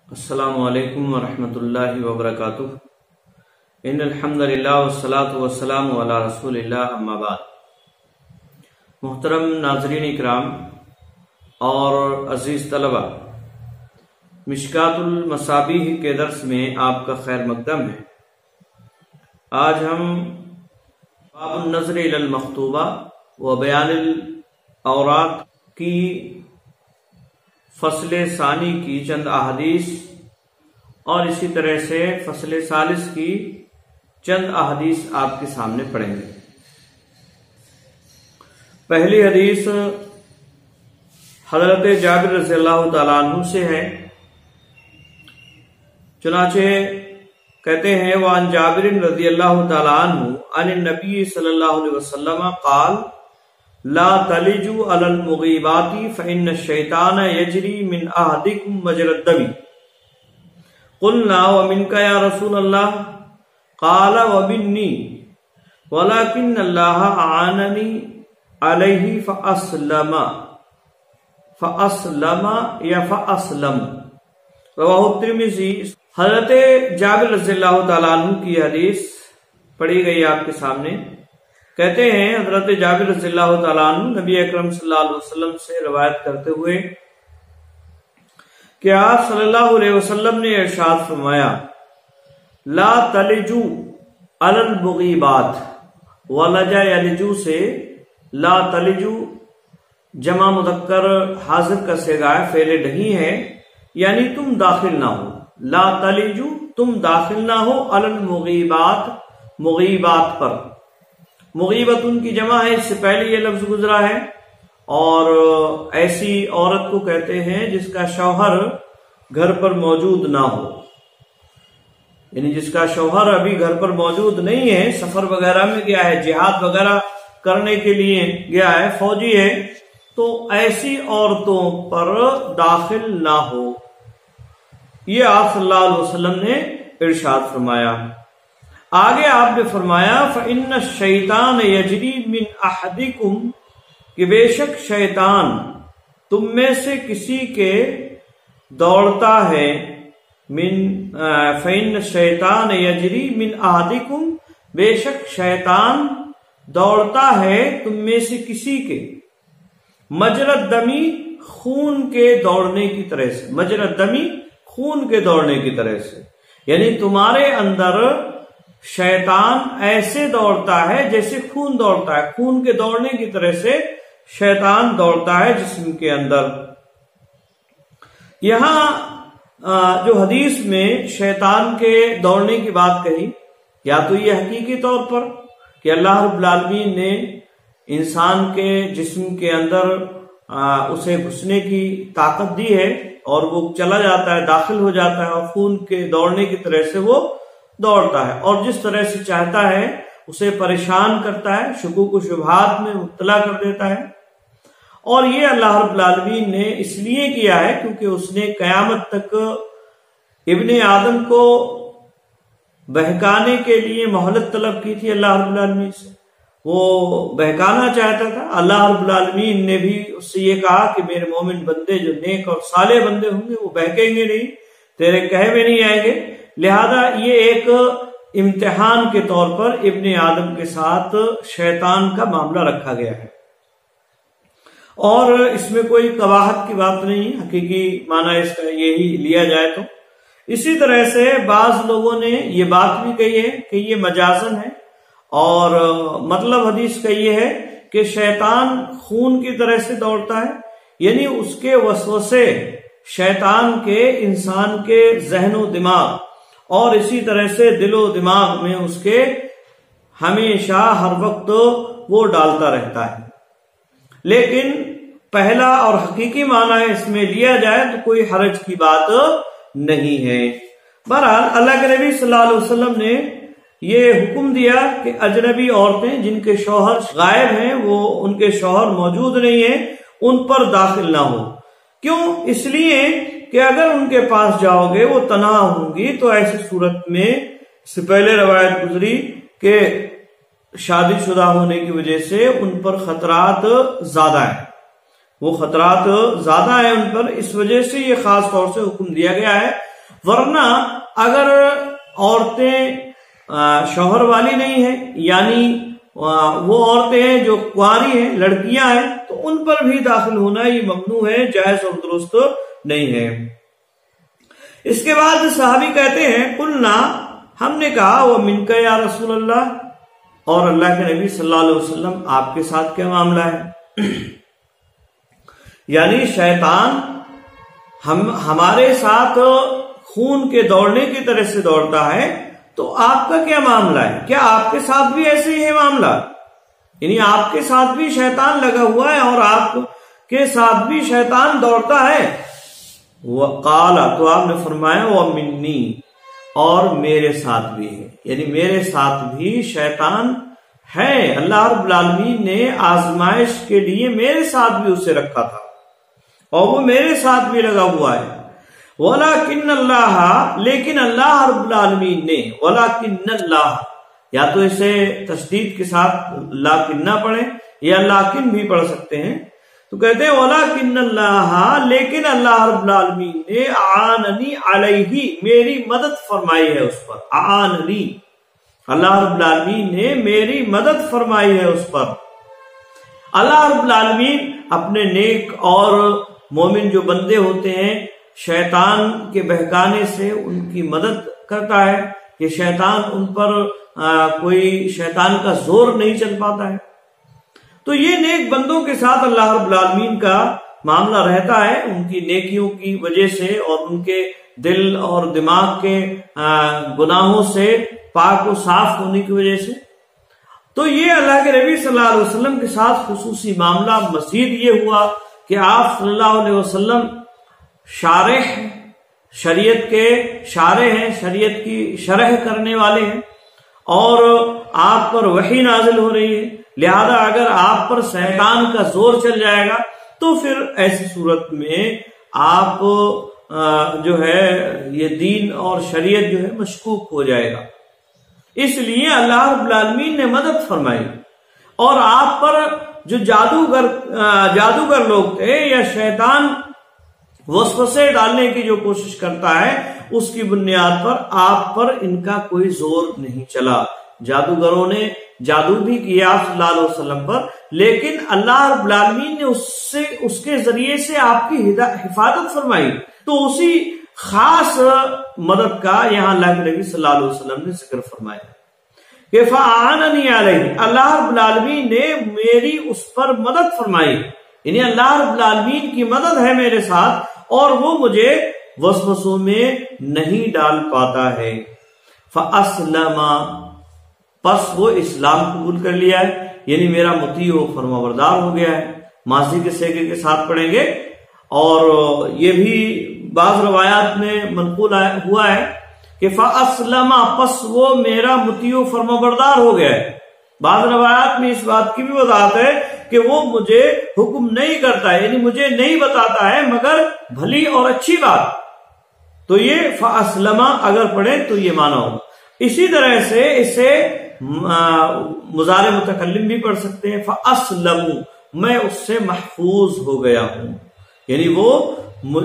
السلام علیکم ورحمۃ اللہ وبرکاتہ۔ ان الحمد للہ والصلاۃ والسلام علی رسول اللہ، اما بعد۔ محترم ناظرین اکرام اور عزیز طلبہ، مشکات المصابیح کے درس میں آپ کا خیر مقدم ہے۔ آج ہم باب النظر الی المخطوبہ و بیان الاوراق کی فصل ثانی کی چند احادیث اور اسی طرح سے فصل ثالث کی چند احادیث آپ کے سامنے پڑھیں گے۔ پہلی حدیث حضرت جابر رضی اللہ تعالیٰ عنہ سے ہے، چنانچہ کہتے ہیں وعن جابر رضی اللہ تعالیٰ عنہ عن النبی صلی اللہ علیہ وسلم قال لا تلجوا على المغیبات فإن الشیطان یجری من احدکم مجرى الدم قلنا ومنك یا رسول اللہ قال ومنی ولكن اللہ اعاننی علیہ فاسلم یا فاسلم رواہ الترمذی۔ حضرت جابر رضی اللہ تعالیٰ عنہ کی حدیث پڑھی گئی آپ کے سامنے۔ کہتے ہیں حضرت جابر رضی اللہ تعالیٰ عنہ نبی اکرم صلی اللہ علیہ وسلم سے روایت کرتے ہوئے کہ آپ صلی اللہ علیہ وسلم نے ارشاد فرمایا لا تلجو علی المغیبات، ولجا یلجو سے لا تلجو جمع مذکر حاضر کا صیغہ ہے، فعل نہیں ہے، یعنی تم داخل نہ ہو۔ لا تلجو تم داخل نہ ہو علی المغیبات، مغیبات پر۔ مغیبت ان کی جمع ہے، اس سے پہلے یہ لفظ گزرا ہے، اور ایسی عورت کو کہتے ہیں جس کا شوہر گھر پر موجود نہ ہو، یعنی جس کا شوہر ابھی گھر پر موجود نہیں ہے، سفر وغیرہ میں گیا ہے، جہاد وغیرہ کرنے کے لیے گیا ہے، فوجی ہے، تو ایسی عورتوں پر داخل نہ ہو، یہ آپ صلی اللہ علیہ وسلم نے ارشاد فرمایا۔ آگے آپ نے فرمایا فَإِنَّ الشَّيْطَانَ يَجْرِي مِنْ أَحَدِكُمْ، کہ بے شک شیطان تم میں سے کسی کے دوڑتا ہے، فَإِنَّ الشَّيْطَانَ يَجْرِي مِنْ أَحَدِكُمْ، بے شک شیطان دوڑتا ہے تم میں سے کسی کے، مجرى الدم، خون کے دوڑنے کی طرح سے، مجرى الدم، خون کے دوڑنے کی طرح سے، یعنی تمہارے اندر شیطان ایسے دوڑتا ہے جیسے خون دوڑتا ہے، خون کے دوڑنے کی طرح سے شیطان دوڑتا ہے جسم کے اندر۔ یہاں جو حدیث میں شیطان کے دوڑنے کی بات کہی، یا تو یہ حقیقی طور پر کہ اللہ رب العالمین نے انسان کے جسم کے اندر اسے گھسنے کی طاقت دی ہے اور وہ چلا جاتا ہے، داخل ہو جاتا ہے، اور خون کے دوڑنے کی طرح سے وہ دوڑتا ہے، اور جس طرح سے چاہتا ہے اسے پریشان کرتا ہے، شکوک و شبہات میں مبتلا کر دیتا ہے۔ اور یہ اللہ رب العالمین نے اس لیے کیا ہے کیونکہ اس نے قیامت تک ابن آدم کو بہکانے کے لیے مہلت طلب کی تھی اللہ رب العالمین سے، وہ بہکانا چاہتا تھا۔ اللہ رب العالمین نے بھی اس سے یہ کہا کہ میرے مومن بندے جو نیک اور صالح بندے ہوں گے وہ بہکیں گے نہیں، تیرے کہے میں نہیں آئیں گے، لہذا یہ ایک امتحان کے طور پر ابن آدم کے ساتھ شیطان کا معاملہ رکھا گیا ہے، اور اس میں کوئی قباحت کی بات نہیں، حقیقی معنی اس کا یہی لیا جائے تو۔ اسی طرح سے بعض لوگوں نے یہ بات بھی کہی ہے کہ یہ مجازن ہے، اور مطلب حدیث کا یہ ہے کہ شیطان خون کی طرح سے دوڑتا ہے، یعنی اس کے وسوسے شیطان کے انسان کے ذہن و دماغ اور اسی طرح سے دل و دماغ میں اس کے ہمیشہ ہر وقت وہ ڈالتا رہتا ہے، لیکن پہلا اور حقیقی معنی اس میں لیا جائے تو کوئی حرج کی بات نہیں ہے۔ بہرحال اللہ کے نبی صلی اللہ علیہ وسلم نے یہ حکم دیا کہ اجنبی عورتیں جن کے شوہر غائب ہیں، وہ ان کے شوہر موجود نہیں ہیں، ان پر داخل نہ ہو۔ کیوں؟ اس لیے کہ اگر ان کے پاس جاؤ گے وہ تنہا ہوں گی، تو ایسی صورت میں اس سے پہلے روایت گزری کہ شادی شدہ ہونے کی وجہ سے ان پر خطرات زیادہ ہیں، وہ خطرات زیادہ ہیں ان پر، اس وجہ سے یہ خاص طور سے حکم دیا گیا ہے ورنہ اگر عورتیں شوہر والی نہیں ہیں، یعنی وہ عورتیں ہیں جو کنواری ہیں، لڑکیاں ہیں، تو ان پر بھی داخل ہونا یہ ممنوع ہے، جائز اور درست نہیں ہے۔ اس کے بعد صحابی کہتے ہیں قلنا، ہم نے کہا وہ منک یا رسول اللہ، اور اللہ کے نبی صلی اللہ علیہ وسلم آپ کے ساتھ کیا معاملہ ہے؟ یعنی شیطان ہمارے ساتھ خون کے دوڑنے کی طرح سے دوڑتا ہے، تو آپ کا کیا معاملہ ہے؟ کیا آپ کے ساتھ بھی ایسے ہی ہے معاملہ؟ یعنی آپ کے ساتھ بھی شیطان لگا ہوا ہے اور آپ کے ساتھ بھی شیطان دوڑتا ہے؟ وقال، تو آپ نے فرمایا ومنی، اور میرے ساتھ بھی ہے، یعنی میرے ساتھ بھی شیطان ہے۔ اللہ رب العالمین نے آزمائش کے لیے میرے ساتھ بھی اسے رکھا تھا اور وہ میرے ساتھ بھی لگا ہوا ہے۔ وَلَكِنَّ اللَّهَ، لیکن اللہ رب العالمین نے، وَلَكِنَّ اللَّهَ، یا تو اسے تشدید کے ساتھ لیکن نہ پڑھیں یا لیکن بھی پڑھ سکتے ہیں، تو کہتے ہیں وَلَكِنَّ اللَّهَ، لیکن اللہ رب العالمین نے اعاننی علیہ، میری مدد فرمائی ہے اس پر۔ اعاننی، اللہ رب العالمین نے میری مدد فرمائی ہے اس پر۔ اللہ رب العالمین اپنے نیک اور مومن جو بندے ہوتے ہیں، شیطان کے بہکانے سے ان کی مدد کرتا ہے کہ شیطان ان پر کوئی شیطان کا زور نہیں چل پاتا ہے۔ تو یہ نیک بندوں کے ساتھ اللہ رب العالمین کا معاملہ رہتا ہے، ان کی نیکیوں کی وجہ سے اور ان کے دل اور دماغ کے گناہوں سے پاک و صاف ہونے کی وجہ سے۔ تو یہ اللہ کے نبی صلی اللہ علیہ وسلم کے ساتھ خصوصی معاملہ۔ مزید یہ ہوا کہ آپ صلی اللہ علیہ وسلم شارح، شریعت کے شارح ہیں، شریعت کی شرح کرنے والے ہیں، اور آپ پر وحی نازل ہو رہی ہے، لہذا اگر آپ پر شیطان کا زور چل جائے گا تو پھر ایسی صورت میں آپ جو ہے یہ دین اور شریعت جو ہے مشکوک ہو جائے گا۔ اس لیے اللہ رب العالمین نے مدد فرمائی، اور آپ پر جو جادوگر لوگ تھے یا شیطان وسوسے ڈالنے کی جو کوشش کرتا ہے، اس کی بنیاد پر آپ پر ان کا کوئی زور نہیں چلا۔ جادوگروں نے جادو بھی کیا صلی اللہ علیہ وسلم پر، لیکن اللہ رب العالمین نے اس کے ذریعے سے آپ کی حفاظت فرمائی۔ تو اسی خاص مدد کا یہاں اللہ کے نبی صلی اللہ علیہ وسلم نے ذکر فرمایا کہ فَأَعَانَنِي عَلَيْهِ، اللہ رب العالمین نے میری اس پر مدد فرمائی، یعنی اللہ رب العالمین کی مدد ہے میرے ساتھ، اور وہ مجھے وسوسوں میں نہیں ڈال پاتا ہے۔ فَأَسْلَمَ، پس وہ اسلام قبول کر لیا ہے، یعنی میرا مطیع و فرما بردار ہو گیا ہے۔ ماضی کے سیغے کے ساتھ پڑھیں گے، اور یہ بھی بعض روایات میں منقول ہوا ہے کہ فَأَسْلَمَ، پس وہ میرا مطیع و فرما بردار ہو گیا ہے۔ بعض روایات میں اس بات کی بھی وضاحت ہے کہ وہ مجھے حکم نہیں کرتا ہے، یعنی مجھے نہیں بتاتا ہے مگر بھلی اور اچھی بات۔ تو یہ فَأَسْلَمَ اگر پڑھیں تو یہ معنی ہوگا۔ اسی طرح سے اسے مضارع متکلم بھی پڑھ سکتے ہیں، فَأَسْلَمُ، میں اس سے محفوظ ہو گیا ہوں، یعنی وہ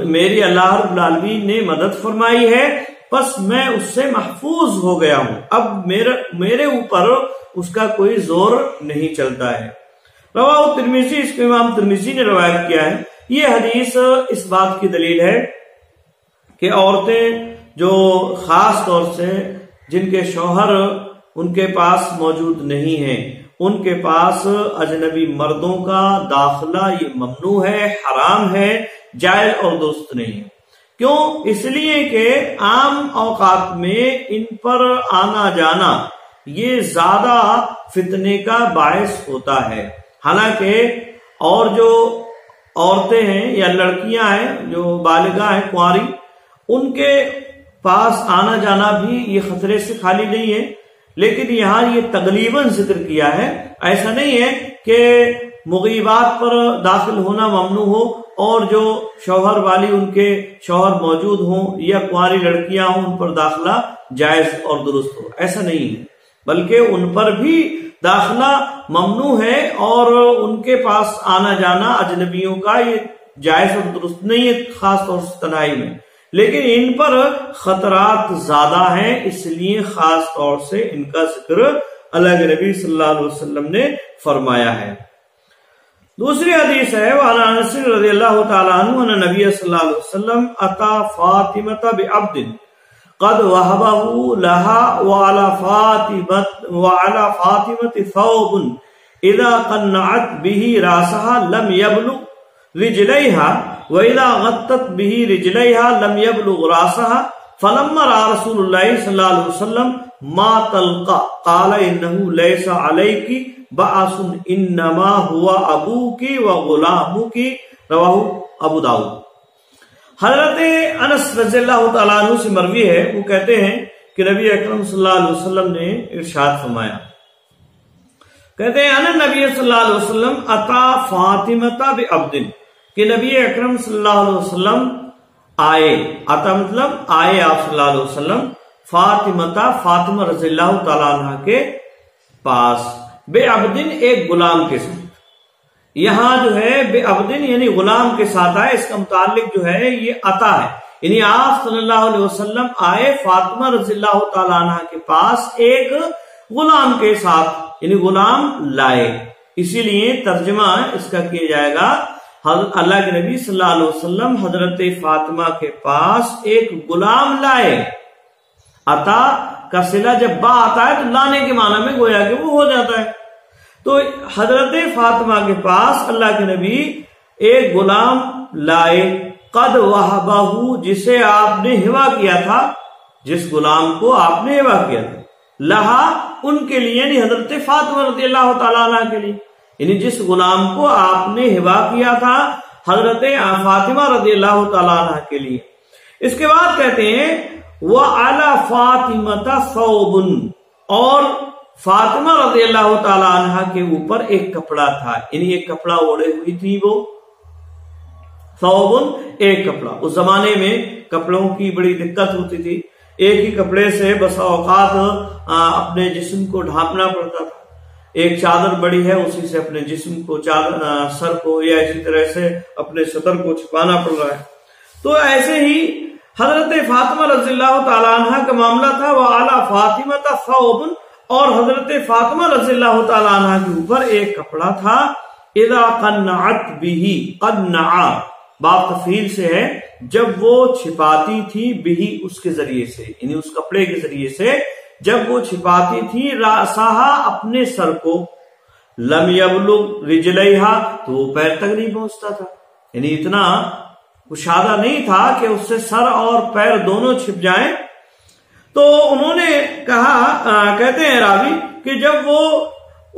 میری اللہ رب العالمین نے مدد فرمائی ہے، بس میں اس سے محفوظ ہو گیا ہوں، اب میرے اوپر اس کا کوئی زور نہیں چلتا ہے۔ رواہ ترمذی، اس کو امام ترمذی نے روایت کیا ہے۔ یہ حدیث اس بات کی دلیل ہے کہ عورتیں جو خاص طور سے جن کے شوہر ان کے پاس موجود نہیں ہیں، ان کے پاس اجنبی مردوں کا داخلہ یہ ممنوع ہے، حرام ہے، جائز اور درست نہیں ہے۔ کیوں؟ اس لیے کہ عام اوقات میں ان پر آنا جانا یہ زیادہ فتنے کا باعث ہوتا ہے۔ حالانکہ اور جو عورتیں ہیں یا لڑکیاں ہیں جو بالغاہ ہیں، کنواری، ان کے پاس آنا جانا بھی یہ خطرے سے خالی نہیں ہے، لیکن یہاں یہ تغلیباً ذکر کیا ہے۔ ایسا نہیں ہے کہ مغیبات پر داخل ہونا ممنوع ہو اور جو شوہر والی ان کے شوہر موجود ہوں یا کنواری لڑکیاں ہوں ان پر داخلہ جائز اور درست ہو، ایسا نہیں ہے، بلکہ ان پر بھی داخلہ ممنوع ہے اور ان کے پاس آنا جانا اجنبیوں کا یہ جائز اور درست نہیں ہے، خاص طور سے تنہائی میں۔ لیکن ان پر خطرات زیادہ ہیں، اس لیے خاص طور سے ان کا ذکر اللہ کے نبی صلی اللہ علیہ وسلم نے فرمایا ہے۔ دوسری حدیث ہے وعن انس رضی اللہ تعالی عنہ ان نبی صلی اللہ علیہ وسلم اتا فاطمہ بعبد قد وهبه لها وعلى فاطمة ثوب اذا قنعت به راسها لم يبلغ رجليها واذا غطت به رجليها لم يبلغ راسها فلما رأى رسول الله صلى الله عليه وسلم ما تلقى قال انه ليس عليك بأس انما هو ابوك وغلامك رواہ ابو داؤد۔ حضرت انس رضی اللہ تعالیٰ عنہ سے مروی ہے، وہ کہتے ہیں کہ نبی اکرم صلی اللہ علیہ وسلم نے ارشاد فرمایا، کہتے ہیں ان نبی صلی اللہ علیہ وسلم اتا فاطمہ بعبد، کہ نبی اکرم صلی اللہ علیہ وسلم آئے، اتا مطلب آئے آپ صلی اللہ علیہ وسلم فاطمہ رضی اللہ تعالیٰ عنہ کے پاس بعبدن ایک غلام کے ساتھ۔ یہاں جو ہے بے عبدن یعنی غلام کے ساتھ آئے، اس کا متعلق جو ہے یہ عطا ہے، یعنی آپ صلی اللہ علیہ وسلم آئے فاطمہ رضی اللہ تعالیٰ عنہ کے پاس ایک غلام کے ساتھ، یعنی غلام لائے۔ اسی لیے ترجمہ اس کا کیا جائے گا اللہ کے نبی صلی اللہ علیہ وسلم حضرت فاطمہ کے پاس ایک غلام لائے۔ عطا کا صلہ جب با آتا ہے تو لانے کے معنی میں گویا کہ وہ ہو جاتا ہے۔ تو حضرت فاطمہ کے پاس اللہ کے نبی ایک غلام لائے، قد وہبہ جسے آپ نے ہبہ کیا تھا، جس غلام کو آپ نے ہبہ کیا تھا، لہا ان کے لیے یعنی حضرت فاطمہ رضی اللہ تعالیٰ عنہ کے لیے، یعنی جس غلام کو آپ نے ہبہ کیا تھا حضرت فاطمہ رضی اللہ تعالیٰ عنہ کے لیے۔ اس کے بعد کہتے ہیں وَعَلَى فَاطِمَةَ ثَوْبٌ، اور فاطمہ رضی اللہ تعالی عنہ کے اوپر ایک کپڑا تھا، یعنی ایک کپڑا اوڑے ہوئی تھی، وہ ثوبن ایک کپڑا۔ اس زمانے میں کپڑوں کی بڑی دقت ہوتی تھی، ایک ہی کپڑے سے بسا اوقات اپنے جسم کو ڈھانپنا پڑتا تھا، ایک چادر بڑی ہے اسی سے اپنے جسم کو سر کو یا اسی طرح سے اپنے سطر کو چھپانا پڑ رہا ہے۔ تو ایسے ہی حضرت فاطمہ رضی اللہ تعالی عنہ کا معاملہ تھا، وَعَلَى فَاطِمَةَ ثَوْبٌ، اور حضرت فاطمہ رضی اللہ تعالی عنہ کے اوپر ایک کپڑا تھا، اذا قنعت به، قنع باب تفعیل سے ہے، جب وہ چھپاتی تھی بھی اس کے ذریعے سے، یعنی اس کپڑے کے ذریعے سے جب وہ چھپاتی تھی راسہا اپنے سر کو، لم یبلغ رجلیہا تو وہ پیر تک نہیں پہنچتا تھا، یعنی اتنا کشادہ نہیں تھا کہ اس سے سر اور پیر دونوں چھپ جائیں۔ تو انہوں نے کہا، کہتے ہیں راوی کہ جب وہ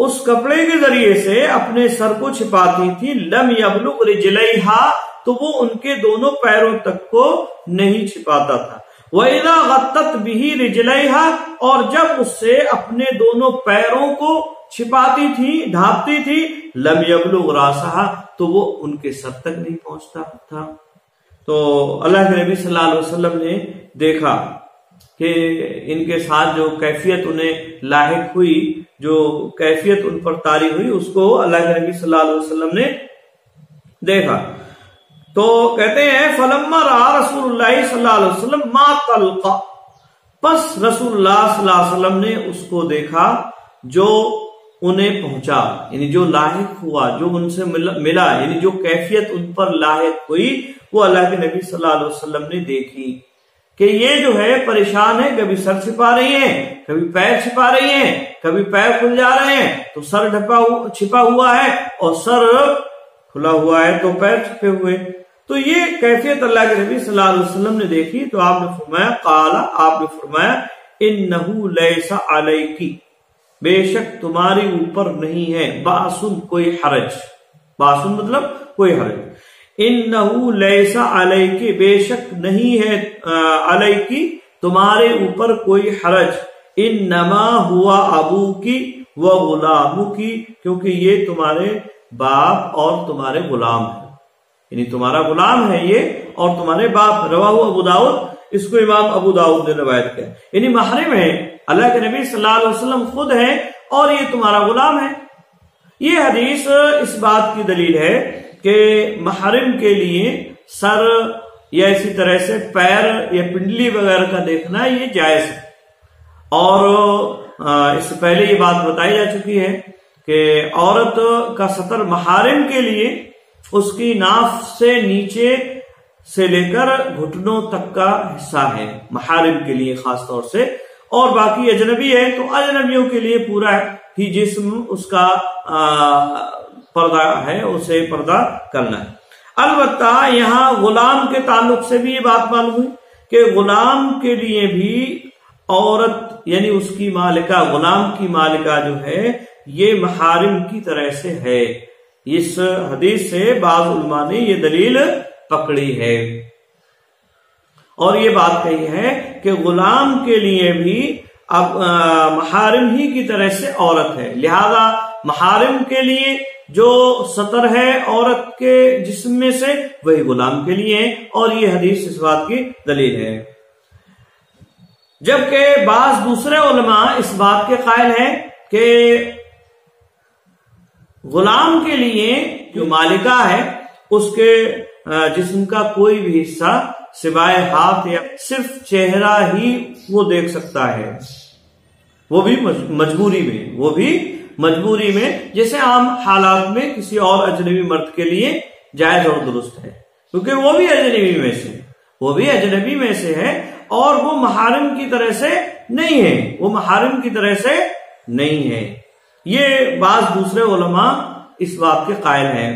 اس کپڑے کے ذریعے سے اپنے سر کو چھپاتی تھی، لم یبلغ رجلیہا تو وہ ان کے دونوں پیروں تک کو نہیں چھپاتا تھا، وَإِذَا غَطَّتْ بِهِ رِجْلَيْهَا اور جب اس سے اپنے دونوں پیروں کو چھپاتی تھی ڈھانپتی تھی، لم یبلغ راسہا تو وہ ان کے سر تک نہیں پہنچتا تھا۔ تو اللہ کے نبی صلی اللہ علیہ وسلم نے دیکھا کہ ان کے ساتھ جو کیفیت انہیں لاحق ہوئی، جو کیفیت ان پر طاری ہوئی، اس کو اللہ کے نبی صلی اللہ علیہ وسلم نے دیکھا۔ تو کہتے ہیں فَلَمَّا رَأَى رسول اللہ صلی اللہ علیہ وسلم مَا تَلْقَى، پس رسول اللہ صلی اللہ علیہ وسلم نے اس کو دیکھا جو انہیں پہنچا، یعنی جو لاحق ہوا، جو ان سے ملا، یعنی جو کیفیت ان پر لاحق ہوئی وہ اللہ کے نبی صلی اللہ علیہ وسلم نے دیکھی کہ یہ جو ہے پریشان ہے، کبھی سر چھپا رہی ہیں، کبھی پیر چھپا رہی ہیں، کبھی پیر کھل جا رہے ہیں تو سر چھپا ہوا ہے، اور سر کھلا ہوا ہے تو پیر چھپے ہوئے۔ تو یہ کیفیت اللہ کے نبی صلی اللہ علیہ وسلم نے دیکھی تو آپ نے فرمایا، قال آپ نے فرمایا، انہو لیس علیکی بے شک تمہاری اوپر نہیں ہے، باسن کوئی حرج، باسن مطلب کوئی حرج، انہو لیس علیکی بے شک نہیں ہے علیکی تمہارے اوپر کوئی حرج، انما ہوا ابوکی و غلامکی کیونکہ یہ تمہارے باپ اور تمہارے غلام ہیں، یعنی تمہارا غلام ہے یہ اور تمہارے باپ۔ رواہ ابو داؤد، اس کو امام ابو داؤد نے روایت کیا، یعنی محرم ہے، اللہ کے نبی صلی اللہ علیہ وسلم خود ہیں اور یہ تمہارا غلام ہے۔ یہ حدیث اس بات کی دلیل ہے کہ محرم کے لیے سر یا اسی طرح سے پیر یا پنڈلی وغیرہ کا دیکھنا یہ جائز ہے. اور اس سے پہلے یہ بات بتائی جا چکی ہے کہ عورت کا سطر محارم کے لیے اس کی ناف سے نیچے سے لے کر گھٹنوں تک کا حصہ ہے، محارم کے لیے خاص طور سے. اور باقی اجنبی ہے تو اجنبیوں کے لیے پورا ہی جسم اس کا پردہ ہے، اسے پردہ کرنا ہے. البتہ یہاں غلام کے تعلق سے بھی یہ بات معلوم ہوئی کہ غلام کے لیے بھی عورت یعنی اس کی مالکہ، غلام کی مالکہ جو ہے یہ محارم کی طرح سے ہے. اس حدیث سے بعض علماء نے یہ دلیل پکڑی ہے اور یہ بات کہی ہے کہ غلام کے لیے بھی اب محارم ہی کی طرح سے عورت ہے، لہذا محارم کے لیے جو سطر ہے عورت کے جسم میں سے وہی غلام کے لیے ہے، اور یہ حدیث اس بات کی دلیل ہے. جبکہ بعض دوسرے علماء اس بات کے قائل ہیں کہ غلام کے لیے جو مالکہ ہے اس کے جسم کا کوئی بھی حصہ سوائے ہاتھ یا صرف چہرہ ہی وہ دیکھ سکتا ہے، وہ بھی مجبوری میں جیسے عام حالات میں کسی اور اجنبی مرد کے لیے جائز اور درست ہے، کیونکہ وہ بھی اجنبی میں سے ہے اور وہ محارم کی طرح سے نہیں ہے. یہ بعض دوسرے علماء اس بات کے قائل ہیں.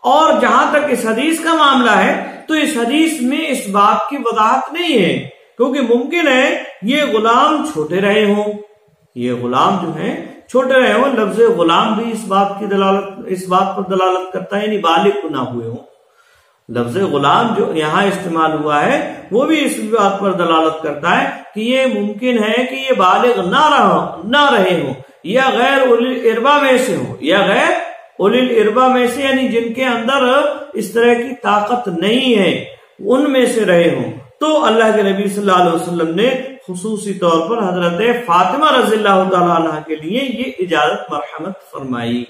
اور جہاں تک اس حدیث کا معاملہ ہے تو اس حدیث میں اس بات کی وضاحت نہیں ہے، کیونکہ ممکن ہے یہ غلام چھوٹے رہے ہوں، لفظ غلام بھی اس بات پر دلالت کرتا ہے، یعنی بالغ نہ ہوئے ہوں. لفظ غلام جو یہاں استعمال ہوا ہے وہ بھی اس بات پر دلالت کرتا ہے کہ یہ ممکن ہے کہ یہ بالغ نہ رہے ہوں، یا غیر اولی الاربا میں سے ہوں، یعنی جن کے اندر اس طرح کی طاقت نہیں ہے ان میں سے رہے ہوں. تو اللہ کے نبی صلی اللہ علیہ وسلم نے خصوصی طور پر حضرت فاطمہ رضی اللہ تعالی عنہ کے لیے یہ اجازت مرحمت فرمائی.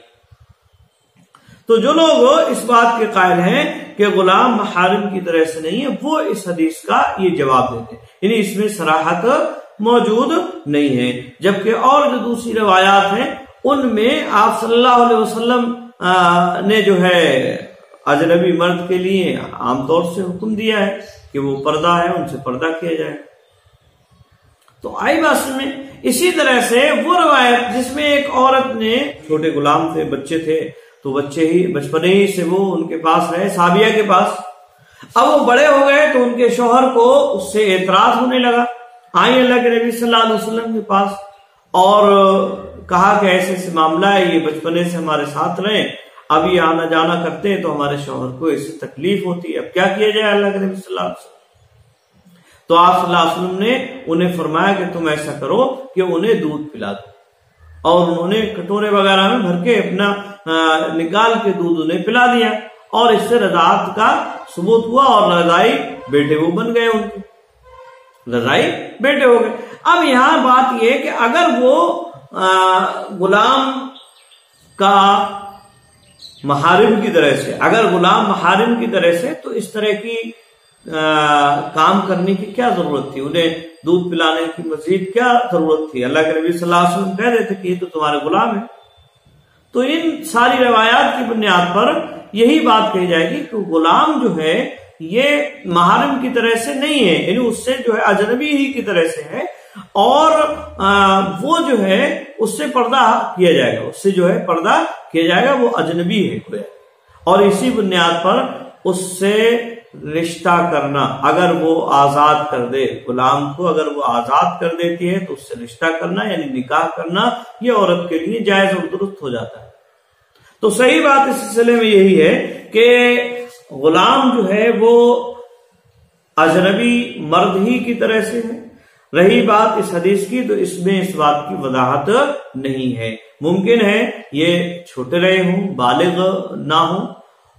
تو جو لوگ اس بات کے قائل ہیں کہ غلام محارم کی طرح سے نہیں ہے وہ اس حدیث کا یہ جواب دیتے ہیں، یعنی اس میں صراحت موجود نہیں ہے. جبکہ اور جو دوسری روایات ہیں ان میں آپ صلی اللہ علیہ وسلم نے جو ہے اجنبی مرد کے لیے عام طور سے حکم دیا ہے کہ وہ پردہ ہے، ان سے پردہ کیا جائے. تو آئی بات میں اسی طرح سے وہ روایت جس میں ایک عورت نے چھوٹے غلام تھے، بچے تھے، تو بچپنے ہی سے وہ ان کے پاس رہے، صحابیہ کے پاس. اب وہ بڑے ہو گئے تو ان کے شوہر کو اس سے اعتراض ہونے لگا. آئے اللہ کے نبی صلی اللہ علیہ وسلم کے پاس اور کہا کہ ایسے ایسے معاملہ ہے، یہ بچپنے سے ہمارے ساتھ رہے، اب یہ آنا جانا کرتے ہیں تو ہمارے شوہر کو اس سے تکلیف ہوتی ہے، اب کیا کیا جائے اللہ کے نبی صلی اللہ علیہ وسلم. تو آپ صلی اللہ علیہ وسلم نے انہیں فرمایا کہ تم ایسا کرو کہ انہیں دودھ پلا دو. اور انہوں نے کٹورے وغیرہ میں بھر کے اپنا نکال کے دودھ انہیں پلا دیا، اور اس سے رضاعت کا ثبوت ہوا اور رضائی بیٹے وہ بن گئے، ان کے رضائی بیٹے ہو گئے. اب یہاں بات یہ کہ اگر وہ غلام کا محارم کی طرح سے، اگر غلام محارم کی طرح سے، تو اس طرح کی کام کرنے کی کیا ضرورت تھی، انہیں دودھ پلانے کی مزید کیا ضرورت تھی. اللہ کے نبی صلی اللہ علیہ وسلم کہہ رہے تھے کہ یہ تو تمہارے غلام ہے. تو ان ساری روایات کی بنیاد پر یہی بات کہی جائے گی کہ غلام جو ہے یہ محارم کی طرح سے نہیں ہے، یعنی اس سے جو ہے اجنبی ہی کی طرح سے ہے، اور وہ جو ہے اس سے پردہ کیا جائے گا، وہ اجنبی ہے. اور اسی بنیاد پر اس سے رشتہ کرنا، اگر وہ آزاد کر دے غلام کو، اگر وہ آزاد کر دیتی ہے تو اس سے رشتہ کرنا یعنی نکاح کرنا یہ عورت کے لیے جائز اور درست ہو جاتا ہے. تو صحیح بات اس سلسلے میں یہی ہے کہ غلام جو ہے وہ اجنبی مرد ہی کی طرح سے ہے. رہی بات اس حدیث کی تو اس میں اس بات کی وضاحت نہیں ہے. ممکن ہے یہ چھوٹے رہے ہوں، بالغ نہ ہوں،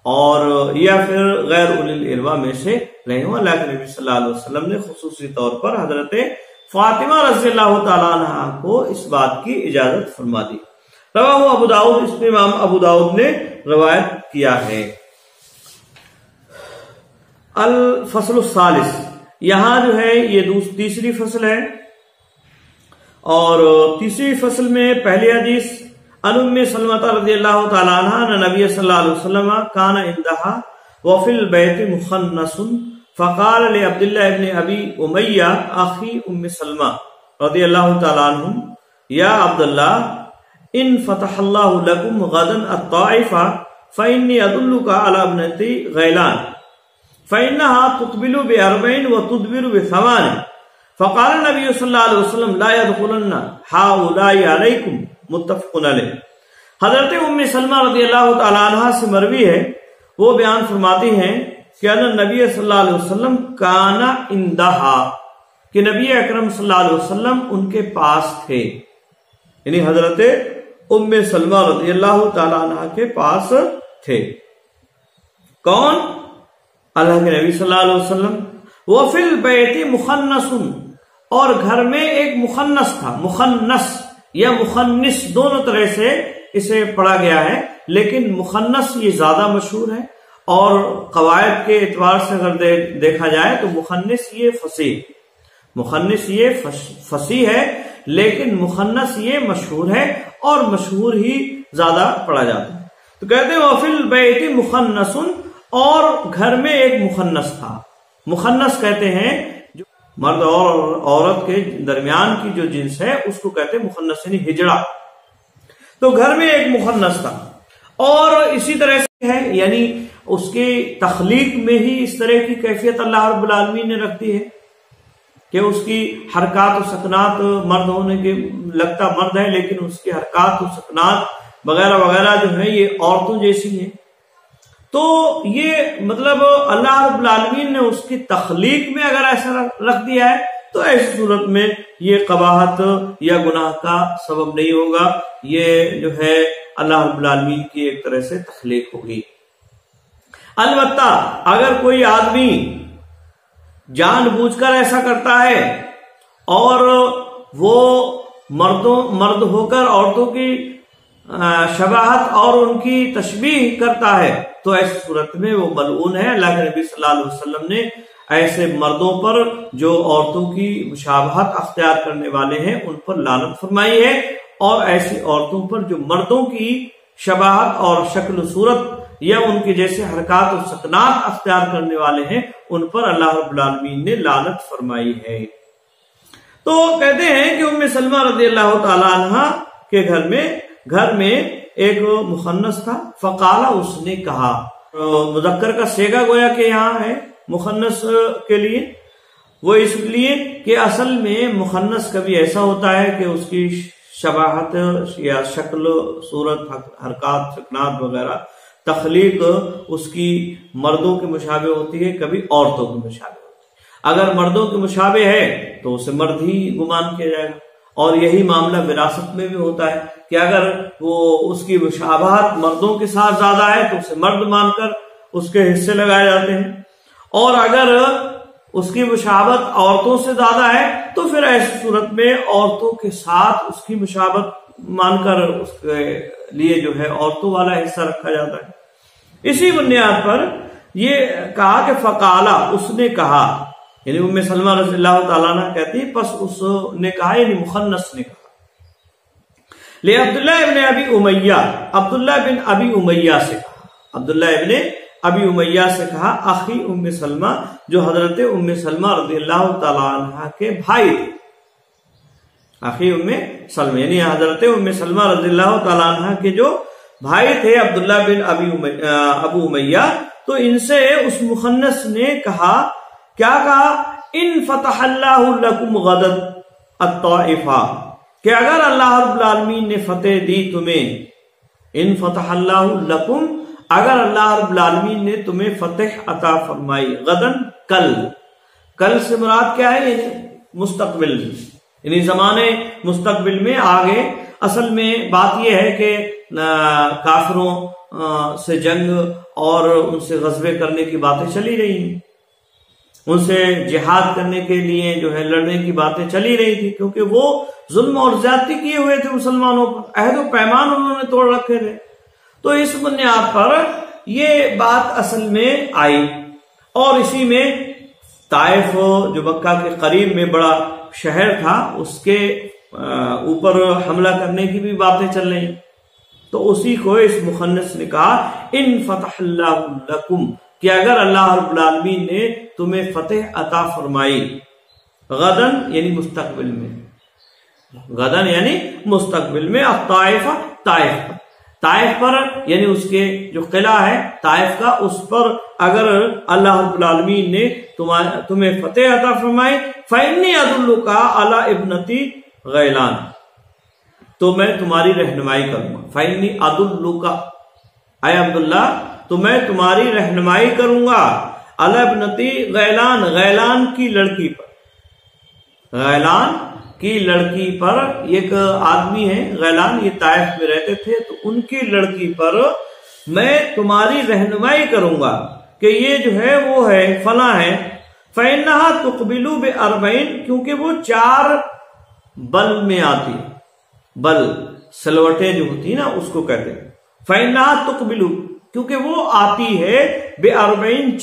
اور یا پھر غیر اولی الاربا میں سے رہے ہوں. اللہ کے نبی صلی اللہ علیہ وسلم نے خصوصی طور پر حضرت فاطمہ رضی اللہ تعالیٰ عنہ کو اس بات کی اجازت فرما دی. رواہ ابو داؤد، اس میں امام ابو داؤد نے روایت کیا ہے. الفصل الثالث، یہاں جو ہے یہ تیسری فصل ہے، اور تیسری فصل میں پہلی حدیث عن ام سلمۃ رضی اللہ تعالی عنہا نبی صلی اللہ علیہ وسلم کان عندها وفی البیت مخنث فقال لعبد الله بن ابی امیہ اخی ام سلمہ رضی اللہ تعالی عنہ یا عبد اللہ ان فتح اللہ لکم غدا الطائف فانی ادلک علی ابنتی غیلان فانها تقبل ب40 وتدبر ب8 فقال النبی صلی اللہ علیہ وسلم لا يدخلن هؤلاء علیکم متفق علیہ۔ حضرت ام سلمہ رضی اللہ تعالی عنہ سے مروی ہے، وہ بیان فرماتی ہیں کہ نبی صلی اللہ علیہ وسلم کانا اندہا، کہ نبی اکرم صلی اللہ علیہ وسلم ان کے پاس تھے، یعنی حضرت ام سلمہ رضی اللہ تعالی عنہ کے پاس تھے۔ کون؟ اللہ کے نبی صلی اللہ علیہ وسلم۔ وفی البیت مخنث، اور گھر میں ایک مخنث تھا، مخنث یا مخنث دونوں طرح سے اسے پڑھا گیا ہے، لیکن مخنث یہ زیادہ مشہور ہے، اور قواعد کے اعتبار سے اگر دیکھا جائے تو مخنث یہ فصیح، مخنث یہ فصیح ہے، لیکن مخنث یہ مشہور ہے، اور مشہور ہی زیادہ پڑھا جاتا ہے۔ تو کہتے ہیں وفی البیت مخنث، اور گھر میں ایک مخنث تھا۔ مخنث کہتے ہیں جو مرد اور عورت کے درمیان کی جو جنس ہے اس کو کہتے ہیں مخنث، یعنی ہجڑا۔ تو گھر میں ایک مخنث تھا، اور اسی طرح سے ہے، یعنی اس کی تخلیق میں ہی اس طرح کی کیفیت اللہ رب العالمین نے رکھ دی ہے کہ اس کی حرکات و سکنات مرد ہونے کے لگتا مرد ہے، لیکن اس کی حرکات و سکنات وغیرہ وغیرہ جو ہے یہ عورتوں جیسی ہیں۔ تو یہ مطلب اللہ رب العالمین نے اس کی تخلیق میں اگر ایسا رکھ دیا ہے تو ایسی صورت میں یہ قباحت یا گناہ کا سبب نہیں ہوگا، یہ جو ہے اللہ رب العالمین کی ایک طرح سے تخلیق ہوگی۔ البتہ اگر کوئی آدمی جان بوجھ کر ایسا کرتا ہے اور وہ مرد ہو کر عورتوں کی شباہت اور ان کی تشبیہ کرتا ہے تو ایسی صورت میں وہ ملعون ہے۔ اللہ کے نبی صلی اللہ علیہ وسلم نے ایسے مردوں پر جو عورتوں کی مشابہت اختیار کرنے والے ہیں ان پر لعنت فرمائی ہے، اور ایسی عورتوں پر جو مردوں کی شباہت اور شکل و صورت یا ان کے جیسے حرکات و سکنات اختیار کرنے والے ہیں ان پر اللہ رب العالمین نے لعنت فرمائی ہے۔ تو کہتے ہیں کہ ام سلمہ رضی اللہ تعالی عنہ کے گھر میں ایک مخنث تھا، فقال، اس نے کہا، مذکر کا صیغہ گویا کہ یہاں ہے مخنث کے لیے، وہ اس لیے کہ اصل میں مخنث کبھی ایسا ہوتا ہے کہ اس کی شباہت یا شکل صورت حرکات سکنات وغیرہ تخلیق اس کی مردوں کے مشابہ ہوتی ہے، کبھی عورتوں کے مشابہ ہوتی ہے۔ اگر مردوں کے مشابہ ہے تو اسے مرد ہی گمان کیا جائے گا، اور یہی معاملہ وراثت میں بھی ہوتا ہے کہ اگر وہ اس کی مشابہت مردوں کے ساتھ زیادہ ہے تو اسے مرد مان کر اس کے حصے لگائے جاتے ہیں، اور اگر اس کی مشابہت عورتوں سے زیادہ ہے تو پھر ایسی صورت میں عورتوں کے ساتھ اس کی مشابہت مان کر اس کے لیے جو ہے عورتوں والا حصہ رکھا جاتا ہے۔ اسی بنیاد پر یہ کہا کہ فقالا، اس نے کہا، یعنی ام سلمہ رضی اللہ تعالیٰ عنہ کہتی ہے پس اس نے کہا، یعنی مخنث نے کہا، لے عبداللہ ابن ابی امیہ، عبداللہ بن ابی امیہ سے کہا، عبداللہ ابن ابی امیہ سے کہا، اخی ام سلمہ، جو حضرت ام سلمہ رضی اللہ تعالیٰ عنہ کے بھائی تھے، اخی ام سلمہ یعنی حضرت ام سلمہ رضی اللہ تعالیٰ عنہ کے جو بھائی تھے عبداللہ بن ابو امیہ، تو ان سے اس مخنث نے کہا، کیا کہا، ان فتح اللہ لکم غدا الطائفہ، کہ اگر اللہ رب العالمین نے فتح دی تمہیں، ان فتح اللہ لکم، اگر اللہ رب العالمین نے تمہیں فتح عطا فرمائی، غدن کل سے مراد کیا ہے، مستقبل، یعنی زمانے مستقبل میں آگے۔ اصل میں بات یہ ہے کہ کافروں سے جنگ اور ان سے غزوے کرنے کی باتیں چلی رہی ہیں، ان سے جہاد کرنے کے لیے جو ہے لڑنے کی باتیں چلی رہی تھی، کیونکہ وہ ظلم اور زیادتی کیے ہوئے تھے مسلمانوں پر، عہد و پیمان انہوں نے توڑ رکھے تھے۔ تو اس بنیاد پر یہ بات اصل میں آئی۔ اور اسی میں طائف جو مکہ کے قریب میں بڑا شہر تھا اس کے اوپر حملہ کرنے کی بھی باتیں چل رہی، تو اسی کو اس مخنث نے کہا ان فتح اللہ لکم، کہ اگر اللہ رب العالمین نے تمہیں فتح عطا فرمائی، غدن یعنی مستقبل میں، غدن یعنی مستقبل میں، الطائف طائف پر یعنی اس کے جو قلعہ ہے طائف کا، اس پر اگر اللہ رب العالمین نے تمہیں فتح عطا فرمائی، فإنی أدلک علی ابنتی غیلان، تو میں تمہاری رہنمائی کروں گا، فإنی أدلک، اے عبداللہ تو میں تمہاری رہنمائی کروں گا، علی ابنتی غیلان، غیلان کی لڑکی پر، غیلان کی لڑکی پر، ایک آدمی ہے غیلان، یہ طائف میں رہتے تھے، تو ان کی لڑکی پر میں تمہاری رہنمائی کروں گا کہ یہ جو ہے وہ ہے فلاں ہے، فإنها تقبل ب40، کیونکہ وہ 4 بل میں آتی ہے، بل سلوٹیں جو ہوتی نا اس کو کہتے ہیں، فإنها تقبل، کیونکہ وہ آتی ہے ب40،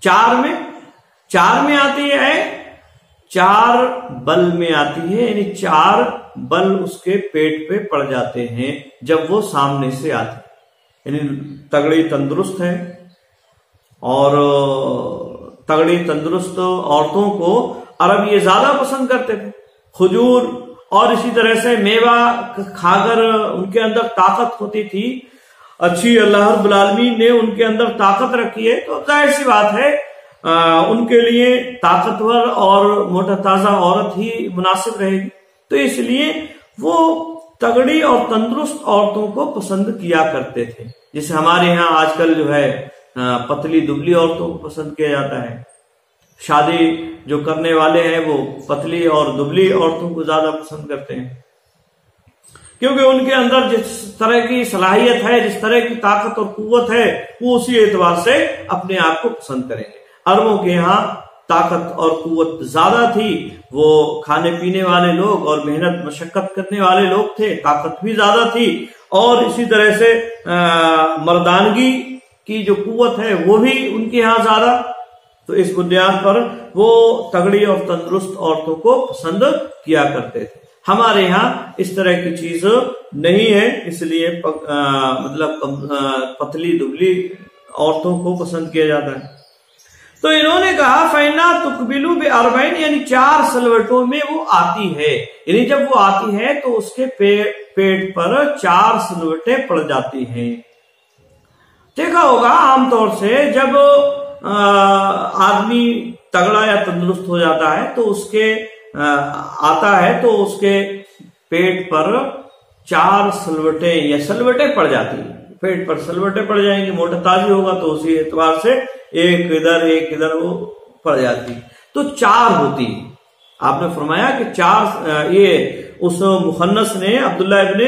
4 میں آتی ہے، 4 بل میں آتی ہے، یعنی 4 بل اس کے پیٹ پہ پڑ جاتے ہیں جب وہ سامنے سے آتی ہے، یعنی تگڑی تندرست ہے، اور تگڑی تندرست عورتوں کو عرب یہ زیادہ پسند کرتے تھے، کھجور اور اسی طرح سے میوہ کھا کر ان کے اندر طاقت ہوتی تھی اچھی، اللہ رب العالمین نے ان کے اندر طاقت رکھی ہے، تو ظاہر سی بات ہے ان کے لیے طاقتور اور موٹا تازہ عورت ہی مناسب رہے گی، تو اس لیے وہ تگڑی اور تندرست عورتوں کو پسند کیا کرتے تھے، جیسے ہمارے یہاں آج کل جو ہے پتلی دبلی عورتوں کو پسند کیا جاتا ہے، شادی جو کرنے والے ہیں وہ پتلی اور دبلی عورتوں کو زیادہ پسند کرتے ہیں، کیونکہ ان کے اندر جس طرح کی صلاحیت ہے، جس طرح کی طاقت اور قوت ہے، وہ اسی اعتبار سے اپنے آپ کو پسند کریں گے۔ عربوں کے یہاں طاقت اور قوت زیادہ تھی، وہ کھانے پینے والے لوگ اور محنت مشقت کرنے والے لوگ تھے، طاقت بھی زیادہ تھی، اور اسی طرح سے مردانگی کی جو قوت ہے وہ بھی ان کے یہاں زیادہ، تو اس بنیاد پر وہ تگڑی اور تندرست عورتوں کو پسند کیا کرتے تھے۔ ہمارے یہاں اس طرح کی چیز نہیں ہے، اس لیے مطلب پتلی دبلی عورتوں کو پسند کیا جاتا ہے۔ تو انہوں نے کہا فَإِنَّا تُقْبِلُ ب40، یعنی 4 سلوٹوں میں وہ آتی ہے، یعنی جب وہ آتی ہے تو اس کے پیٹ پر 4 سلوٹیں پڑ جاتی ہیں۔ دیکھا ہوگا عام طور سے جب آدمی تگڑا یا تندرست ہو جاتا ہے تو اس کے آتا ہے تو اس کے پیٹ پر 4 سلوٹیں یا سلوٹیں پڑ جاتی ہیں، پیٹ پر سلوٹیں پڑ جائیں گی، موٹا تازی ہوگا تو اسی اعتبار سے ایک ادھر وہ پڑ جاتی، تو 4 ہوتی ہے۔ آپ نے فرمایا کہ 4، یہ اس مخنث نے عبداللہ ابن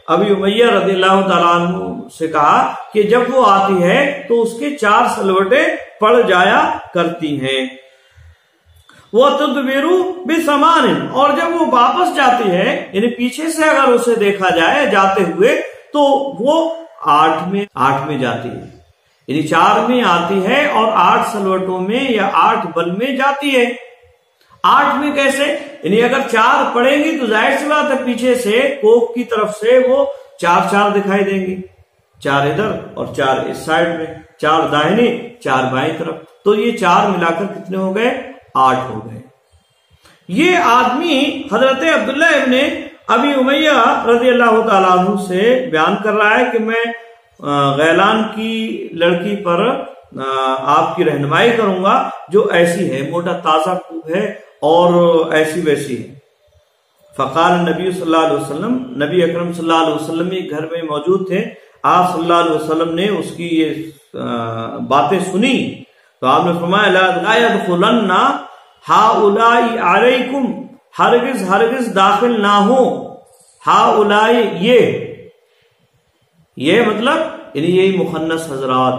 ابی امیہ رضی اللہ تعالیٰ عنہ سے کہا کہ جب وہ آتی ہے تو اس کے 4 سلوٹیں پڑ جایا کرتی ہیں۔ وَتُدْبِرُ بِثَمَانٍ، اور جب وہ واپس جاتی ہے، یعنی پیچھے سے اگر اسے دیکھا جائے جاتے ہوئے، تو وہ 8 میں جاتی ہے، یعنی 4 میں آتی ہے اور 8 سلوٹوں میں یا 8 بل میں جاتی ہے۔ 8 میں کیسے؟ یعنی اگر 4 پڑیں گی تو ظاہر سی بات ہے پیچھے سے کوک کی طرف سے وہ 4 دکھائی دیں گی، 4 ادھر اور 4 اس سائڈ میں، 4 داہنی 4 بائیں طرف، تو یہ 4 ملا کر کتنے ہو گئے؟ 8 ہو گئے۔ یہ آدمی حضرت عبداللہ ابن ابی امیہ رضی اللہ تعالیٰ عنہ سے بیان کر رہا ہے کہ میں غیلان کی لڑکی پر آپ کی رہنمائی کروں گا جو ایسی ہے، موٹا تازہ خوب ہے اور ایسی ویسی ہے۔ فقال نبی صلی اللہ علیہ وسلم، نبی اکرم صلی اللہ علیہ وسلم گھر میں موجود تھے، آپ صلی اللہ علیہ وسلم نے اس کی یہ باتیں سنی تو آپ نے فرمایا لا يدخلن هؤلاء علیکم، ہرگز داخل نہ ہو، ہؤلاء یہ مطلب یعنی یہی مخنث حضرات،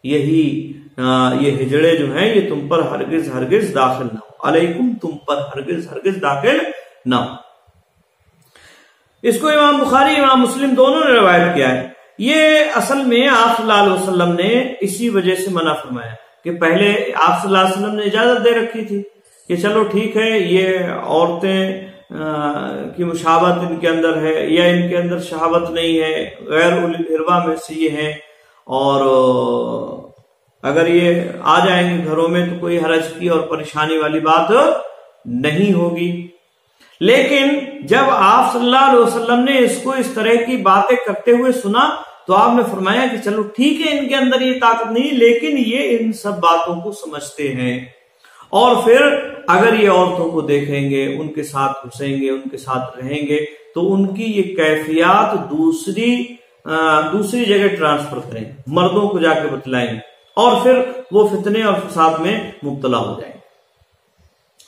یہ ہجڑے جو ہیں یہ تم پر ہرگز داخل نہ ہو، علیکم تم پر ہرگز داخل نہ ہو۔ اس کو امام بخاری امام مسلم دونوں نے روایت کیا ہے، یہ اصل میں آپ صلی اللہ علیہ وسلم نے اسی وجہ سے منع فرمایا کہ پہلے آپ صلی اللہ علیہ وسلم نے اجازت دے رکھی تھی کہ چلو ٹھیک ہے یہ عورتیں کی مشابہت ان کے اندر ہے یا ان کے اندر شہوت نہیں ہے، غیر اولی الاربہ میں سے یہ ہیں، اور اگر یہ آ جائیں گے گھروں میں تو کوئی حرج کی اور پریشانی والی بات نہیں ہوگی۔ لیکن جب آپ صلی اللہ علیہ وسلم نے اس کو اس طرح کی باتیں کرتے ہوئے سنا تو آپ نے فرمایا کہ چلو ٹھیک ہے ان کے اندر یہ طاقت نہیں، لیکن یہ ان سب باتوں کو سمجھتے ہیں، اور پھر اگر یہ عورتوں کو دیکھیں گے، ان کے ساتھ گھسیں گے، ان کے ساتھ رہیں گے تو ان کی یہ کیفیات دوسری جگہ ٹرانسفر کریں، مردوں کو جا کے بتلائیں گے، اور پھر وہ فتنے اور فساد میں مبتلا ہو جائیں گے۔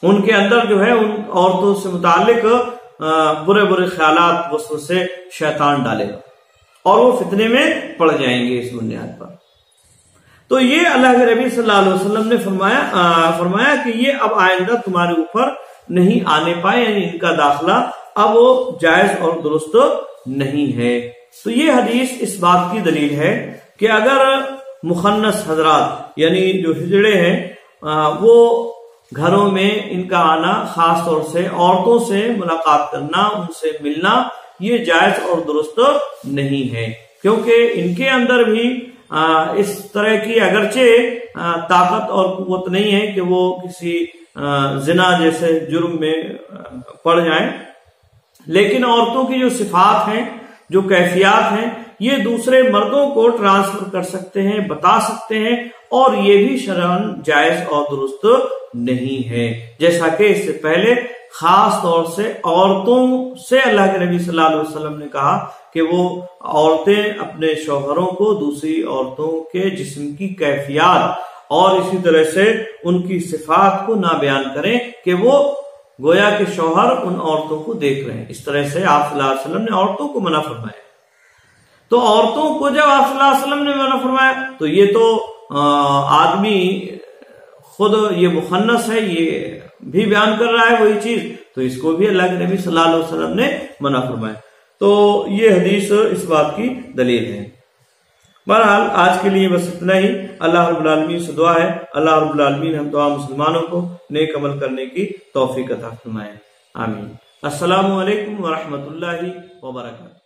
ان کے اندر جو ہے ان عورتوں سے متعلق برے برے خیالات وسوسے شیطان ڈالے گا اور وہ فتنے میں پڑ جائیں گے اس بنیاد پر۔ تو یہ اللہ کے نبی صلی اللہ علیہ وسلم نے فرمایا کہ یہ اب آئندہ تمہارے اوپر نہیں آنے پائے، یعنی ان کا داخلہ اب وہ جائز اور درست نہیں ہے۔ تو یہ حدیث اس بات کی دلیل ہے کہ اگر مخنث حضرات یعنی جو ہجڑے ہیں وہ گھروں میں ان کا آنا، خاص طور سے عورتوں سے ملاقات کرنا، ان سے ملنا، یہ جائز اور درست نہیں ہے، کیونکہ ان کے اندر بھی اس طرح کی اگرچہ طاقت اور قوت نہیں ہے کہ وہ کسی زنا جیسے جرم میں پڑ جائیں، لیکن عورتوں کی جو صفات ہیں، جو کیفیات ہیں، یہ دوسرے مردوں کو ٹرانسفر کر سکتے ہیں، بتا سکتے ہیں، اور یہ بھی شرعاً جائز اور درست نہیں ہے، جیسا کہ اس سے پہلے خاص طور سے عورتوں سے اللہ کے نبی صلی اللہ علیہ وسلم نے کہا کہ وہ عورتیں اپنے شوہروں کو دوسری عورتوں کے جسم کی کیفیات اور اسی طرح سے ان کی صفات کو نہ بیان کریں کہ وہ گویا کہ شوہر ان عورتوں کو دیکھ رہے ہیں۔ اس طرح سے آپ صلی اللہ علیہ وسلم نے عورتوں کو منع فرمایا۔ تو عورتوں کو جب آپ صلی اللہ علیہ وسلم نے منع فرمایا تو یہ تو آدمی خود یہ مخنث ہے، یہ بھی بیان کر رہا ہے وہی چیز، تو اس کو بھی اللہ کے نبی صلی اللہ علیہ وسلم نے منع فرمایا۔ تو یہ حدیث اس بات کی دلیل ہے۔ بہرحال آج کے لیے بس اتنا ہی۔ اللہ رب العالمین سے دعا ہے اللہ رب العالمین ہم تمام مسلمانوں کو نیک عمل کرنے کی توفیق عطا فرمائے، آمین۔ السلام علیکم ورحمۃ اللہ وبرکاتہ۔